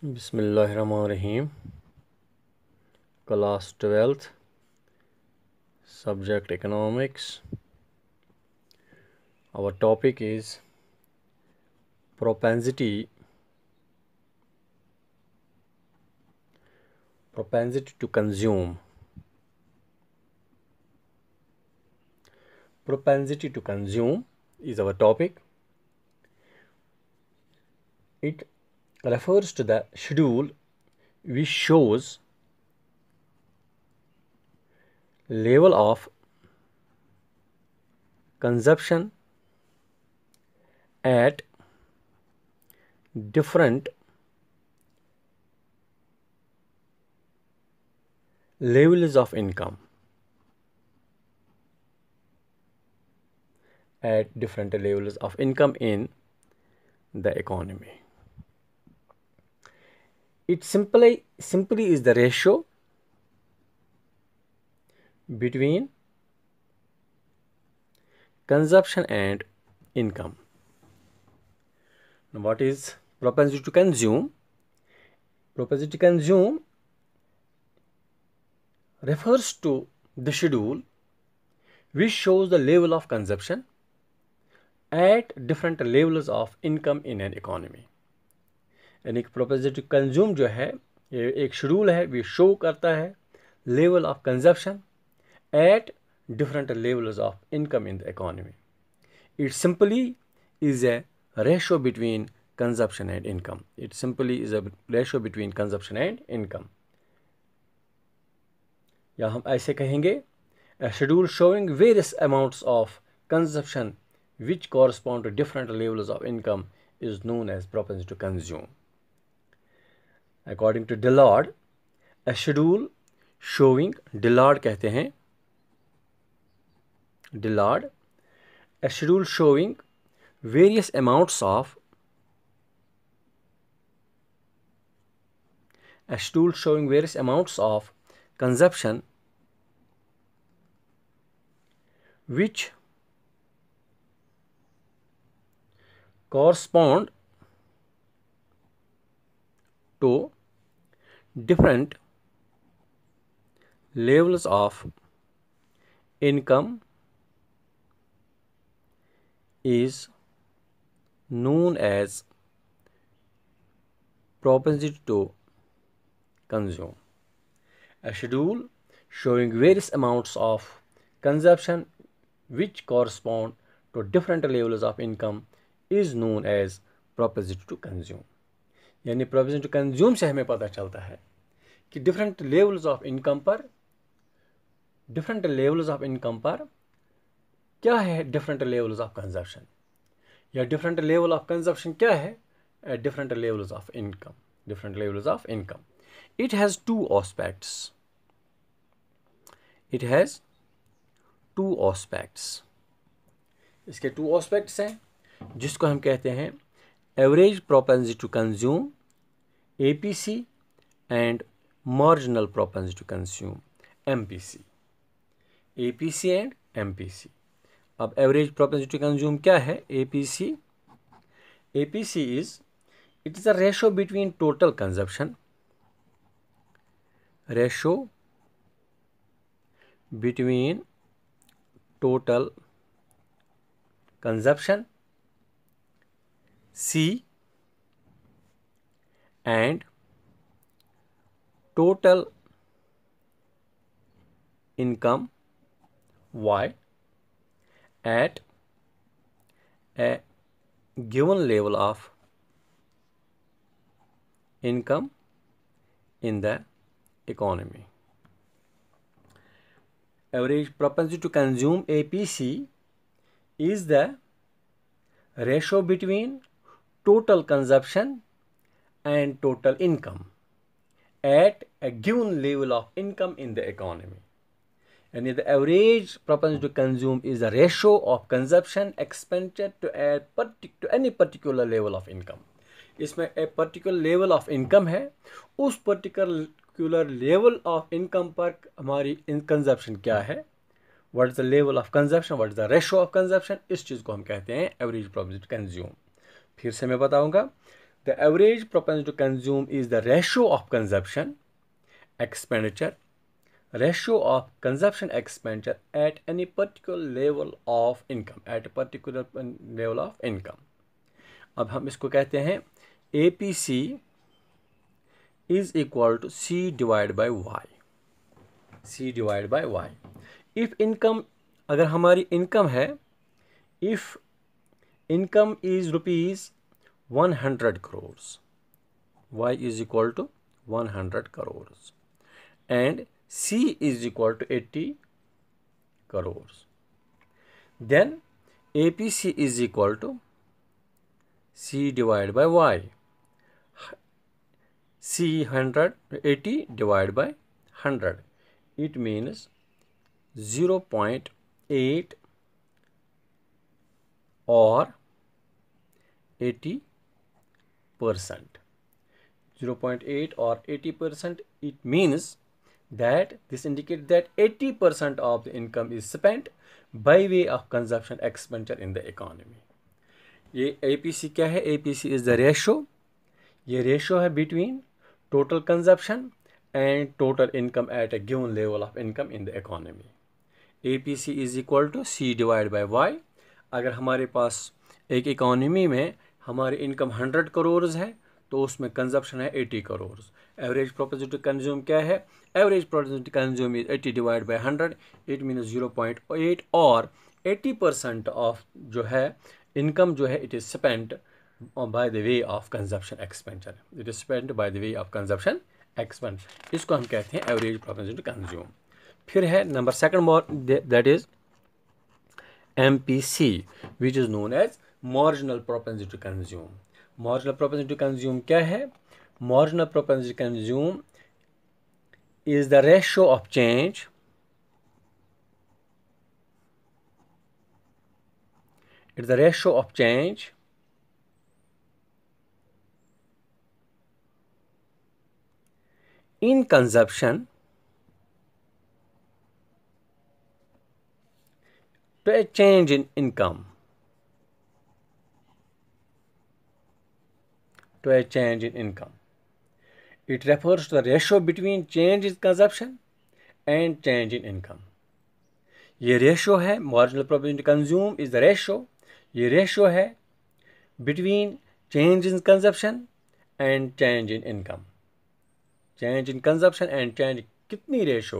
Bismillahirrahmanirrahim. Class 12th, subject economics. Our topic is propensity to consume. Propensity to consume is our topic. It refers to the schedule which shows level of consumption at different levels of income. At different levels of income in the economy. It simply is the ratio between consumption and income. Now, what is propensity to consume? Propensity to consume refers to the schedule which shows the level of consumption at different levels of income in an economy. यानी कि propensity to consume जो है ये एक schedule है, वो show करता है level of consumption at different levels of income in the economy. It simply is a ratio between consumption and income. It simply is a ratio between consumption and income. या हम ऐसे कहेंगे a schedule showing various amounts of consumption which correspond to different levels of income is known as propensity to consume. According to Dillard, a schedule showing Dillard कहते हैं Dillard, a schedule showing various amounts of consumption which correspond to different levels of income is known as propensity to consume. A schedule showing various amounts of consumption which correspond to different levels of income is known as propensity to consume. यानी propensity to consume से हमें पता चलता है कि different levels of income पर क्या है different levels of consumption या different level of consumption क्या है at different levels of income. It has two aspects. इसके two aspects हैं जिसको हम कहते हैं average propensity to consume APC and marginal propensity to consume MPC. APC and MPC. अब average propensity to consume क्या है? APC is it is a ratio between total consumption C and total income Y at a given level of income in the economy. Average propensity to consume APC is the ratio between total consumption and total income at a given level of income in the economy. And the average propensity to consume is the ratio of consumption expenditure to any particular level of income. इसमें a particular level of income है, उस particular level of income पर हमारी consumption क्या है, what is the level of consumption, what is the ratio of consumption, इस चीज़ को हम कहते हैं average propensity to consume. फिर से मैं बताऊंगा, The average propensity to consume is the ratio of consumption expenditure at any particular level of income, अब हम इसको कहते हैं APC is equal to C divided by Y. If income, अगर हमारी income है, if income is rupees 100 crores, Y is equal to 100 crores and C is equal to 80 crores, then APC is equal to C divided by Y. C 80 divided by 100. It means 0.8 or 80%. 0.8 or 80%. It means that this indicates that 80% of the income is spent by way of consumption expenditure in the economy. ये APC क्या है? APC is the ratio. ये ratio है between total consumption and total income at a given level of income in the economy. APC is equal to C divided by Y. अगर हमारे पास एक economy में हमारी इनकम 100 करोड़ है तो उसमें कंजप्शन है 80 crore. Average propensity to consume क्या है? Average propensity to consume is 80 divide by 100. It means 0.8 और 80% ऑफ जो है इनकम जो है it is spent by the way of consumption expenditure. It is spent by the way of consumption expenditure. इसको हम कहते हैं average propensity to consume. फिर है number second, that is MPC, which is known as marginal propensity to consume. Marginal propensity to consume क्या है? Marginal propensity to consume is the ratio of change in consumption to a change in income. It refers to the ratio between change in consumption and change in income. ये ratio है, marginal propensity to consume is the ratio. ये ratio है between change in consumption and change in income. Change in consumption and change, कितनी ratio,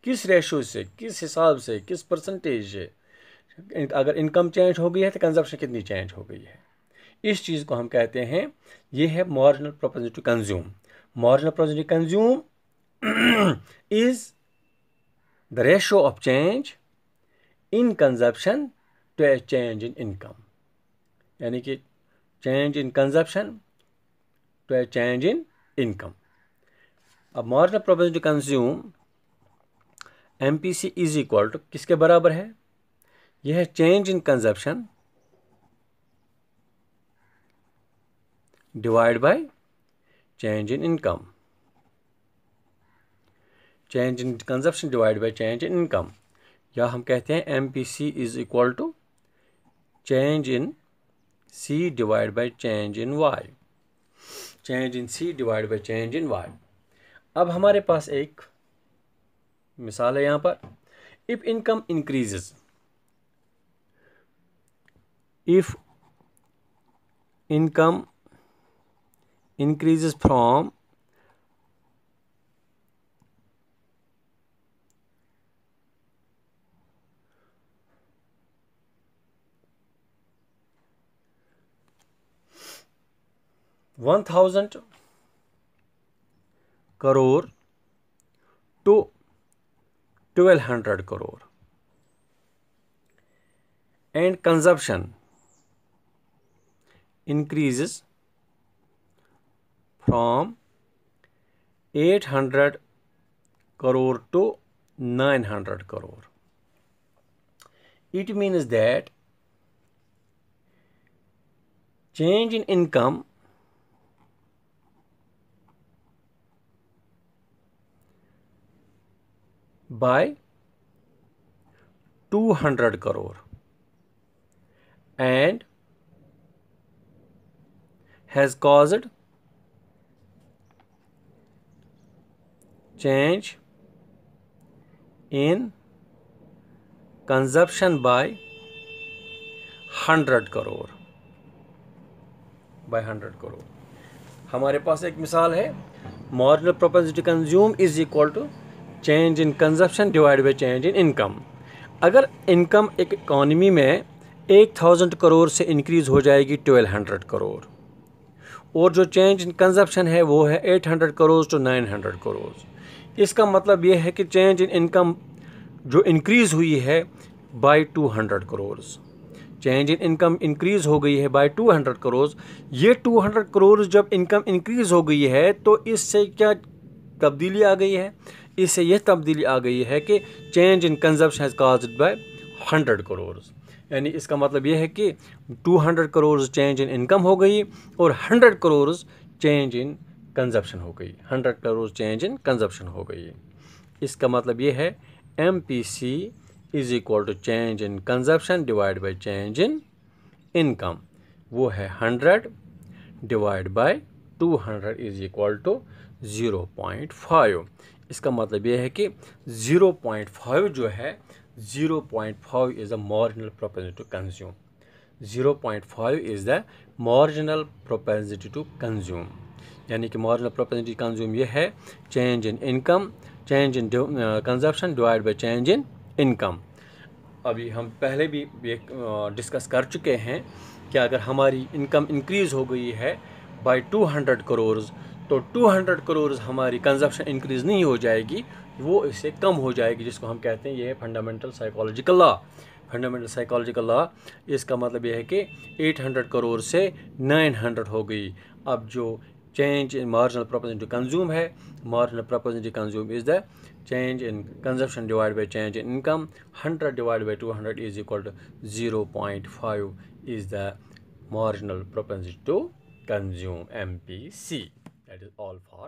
किस ratio से, किस हिसाब से, किस परसेंटेज से, अगर इनकम चेंज हो गई है तो कंजप्शन कितनी चेंज हो गई है, इस चीज़ को हम कहते हैं, ये है marginal propensity to consume. Marginal propensity to consume is the ratio of change in consumption to a change in income, यानी कि change in consumption to a change in income. अब marginal propensity to consume MPC is equal to किसके बराबर है? यह है change in consumption divide by change in income. Change in consumption divide by change in income, या हम कहते हैं MPC is equal to change in C divide by change in Y. Change in C divide by change in Y. अब हमारे पास एक मिसाल है यहाँ पर. If income increases, if income increases from $1,000 crore to 1,200 crore and consumption increases from 800 crore to 900 crore. It means that change in income by 200 crore and has caused change in consumption by 100 crore by 100 crore. हमारे पास एक मिसाल है, marginal propensity to consume is equal to change in consumption divided by change in income। अगर income एक economy में 1000 करोड़ से increase हो जाएगी 1200 करोड़, और जो चेंज इन कंजप्शन है वो है 800 करोड़ टू 900 करोड़। इसका मतलब ये है कि चेंज इन इनकम जो इंक्रीज़ हुई है by 200 crore, change in income increase हो गई है बाय 200 करोड़। ये 200 करोड़ जब इनकम इंक्रीज़ हो गई है तो इससे क्या तब्दीली आ गई है? इससे यह तब्दीली आ गई है कि change in consumption has caused by 100 crore. यानी इसका मतलब यह है कि 200 करोड़ चेंज इन इनकम हो गई और 100 करोड़ चेंज इन कंजप्शन हो गई, 100 करोड़ चेंज इन कंजप्शन हो गई। इसका मतलब यह है MPC is equal to change in consumption divide by change in income. वो है 100 divide by 200 is equal to 0.5। इसका मतलब यह है कि 0.5 जो है 0.5 is the marginal propensity to consume। 0.5 is the marginal propensity to consume। यानी कि marginal propensity to consume ये है change in income, change in consumption divided by change in income। अभी हम पहले भी डिस्कस कर चुके हैं कि अगर हमारी इनकम इंक्रीज़ हो गई है बाय 200 करोड़ तो 200 करोड़ हमारी कंजप्शन इंक्रीज़ नहीं हो जाएगी, वो इससे कम हो जाएगी, जिसको हम कहते हैं ये है fundamental psychological law. Fundamental psychological law, इसका मतलब ये है कि 800 करोड़ से 900 हो गई। अब जो change in marginal proportion to consume है, marginal proportion to consume is the change in consumption divide by change in income. 100 divide by 200 is equal to 0.5 is the marginal proportion to consume MPC। That is all for